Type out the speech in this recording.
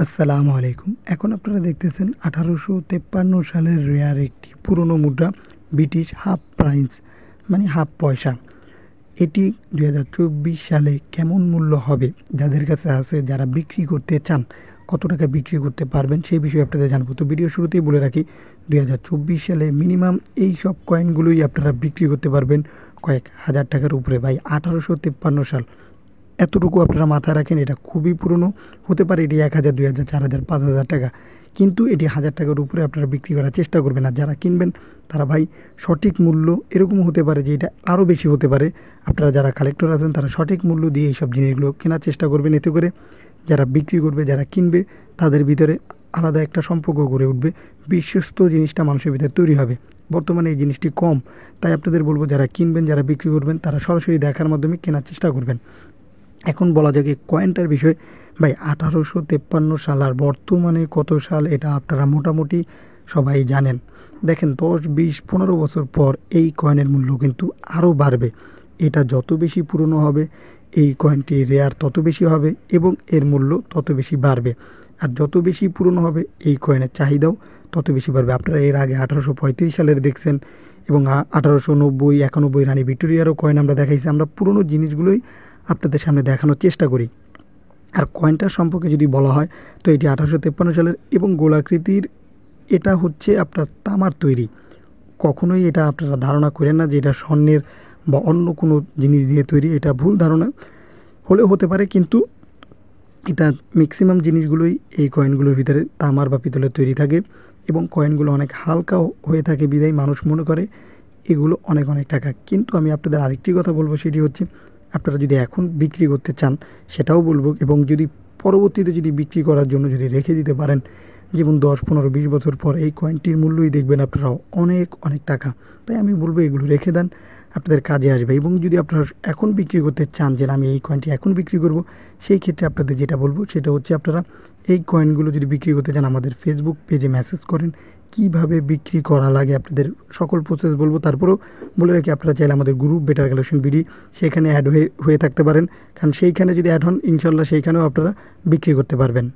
আসসালামু আলাইকুম। এখন আপনারা দেখতেছেন 1853 সালের রেয়ার একটি পুরনো মুদ্রা, ব্রিটিশ হাফ প্রাইস মানে হাফ পয়সা। এটি 2024 সালে কেমন মূল্য হবে, যাদের কাছে আছে, যারা বিক্রি করতে চান, কত টাকা বিক্রি করতে পারবেন সেই বিষয়ে আপনাদের জানাবো। তো ভিডিও শুরুতেই বলে রাখি, 2024 সালে মিনিমাম এই সব কয়েনগুলোই আপনারা বিক্রি করতে পারবেন কয়েক হাজার টাকার উপরে। ভাই, 1853 সাল, এতটুকু আপনারা মাথায় রাখেন। এটা খুবই পুরনো, হতে পারে এটি 1000, 2000, 4000, 5000 টাকা, কিন্তু এটি 1000 টাকার উপরে আপনারা বিক্রি করার চেষ্টা করবেন। আর যারা কিনবেন তারা ভাই সঠিক মূল্য, এরকমও হতে পারে যে এটা আরও বেশি হতে পারে। আপনারা যারা কালেক্টর আছেন তারা সঠিক মূল্য দিয়ে এইসব জিনিসগুলো কেনার চেষ্টা করবেন। এতে করে যারা বিক্রি করবে, যারা কিনবে, তাদের ভিতরে আলাদা একটা সম্পর্ক গড়ে উঠবে, বিশ্বস্ত জিনিসটা মানুষের ভিতরে তৈরি হবে। বর্তমানে এই জিনিসটি কম, তাই আপনাদের বলবো যারা কিনবেন, যারা বিক্রি করবেন, তারা সরাসরি দেখার মাধ্যমে কেনার চেষ্টা করবেন। এখন বলা যাক এই কয়েনটার বিষয়ে। ভাই, 1853 সাল আর বর্তমানে কত সাল এটা আপনারা মোটামুটি সবাই জানেন। দেখেন, 10, 20, 15 বছর পর এই কয়েনের মূল্য কিন্তু আরও বাড়বে। এটা যত বেশি পুরনো হবে, এই কয়েনটি রেয়ার তত বেশি হবে এবং এর মূল্য তত বেশি বাড়বে। আর যত বেশি পুরনো হবে এই কয়েনের চাহিদাও তত বেশি বাড়বে। আপনারা এর আগে 1835 সালের দেখছেন এবং 1890, 91 রানী ভিক্টোরিয়ারও কয়েন আমরা দেখাইছি। আমরা পুরনো জিনিসগুলোই আপনাদের সামনে দেখানোর চেষ্টা করি। আর কয়েনটার সম্পর্কে যদি বলা হয়, তো এটি 1853 সালের এবং গোলাকৃতির। এটা হচ্ছে আপনার তামার তৈরি। কখনোই এটা আপনারা ধারণা করেন না যে এটা স্বর্ণের বা অন্য কোনো জিনিস দিয়ে তৈরি। এটা ভুল ধারণা হলেও হতে পারে, কিন্তু এটা ম্যাক্সিমাম জিনিসগুলোই এই কয়েনগুলোর ভিতরে তামার বা পিতলের তৈরি থাকে এবং কয়েনগুলো অনেক হালকাও হয়ে থাকে, বিধায় মানুষ মনে করে এগুলো অনেক অনেক টাকা। কিন্তু আমি আপনাদের আরেকটি কথা বলবো, সেটি হচ্ছে আপনারা যদি এখন বিক্রি করতে চান সেটাও বলবো, এবং যদি পরবর্তীতে যদি বিক্রি করার জন্য যদি রেখে দিতে পারেন, যেমন 10, 15, 20 বছর পর এই কয়েনটির মূল্যই দেখবেন আপনারা অনেক অনেক টাকা। তাই আমি বলবো এগুলো রেখে দেন, আপনাদের কাজে আসবে। এবং যদি আপনারা এখন বিক্রি করতে চান যে আমি এই কয়েনটি এখন বিক্রি করব, সেই ক্ষেত্রে আপনাদের যেটা বলবো সেটা হচ্ছে আপনারা এই কয়েনগুলো যদি বিক্রি করতে চান আমাদের ফেসবুক পেজে মেসেজ করেন, কিভাবে বিক্রি করা লাগে আপনাদের সকল প্রসেস বলবো। তারপরেও বলে রাখি, আপনারা চাইলে আমাদের গ্রুপ বেটার কালেকশন বিডি, সেখানে অ্যাড হয়ে থাকতে পারেন, কারণ সেইখানে যদি অ্যাড হন ইনশাল্লাহ সেইখানেও আপনারা বিক্রি করতে পারবেন।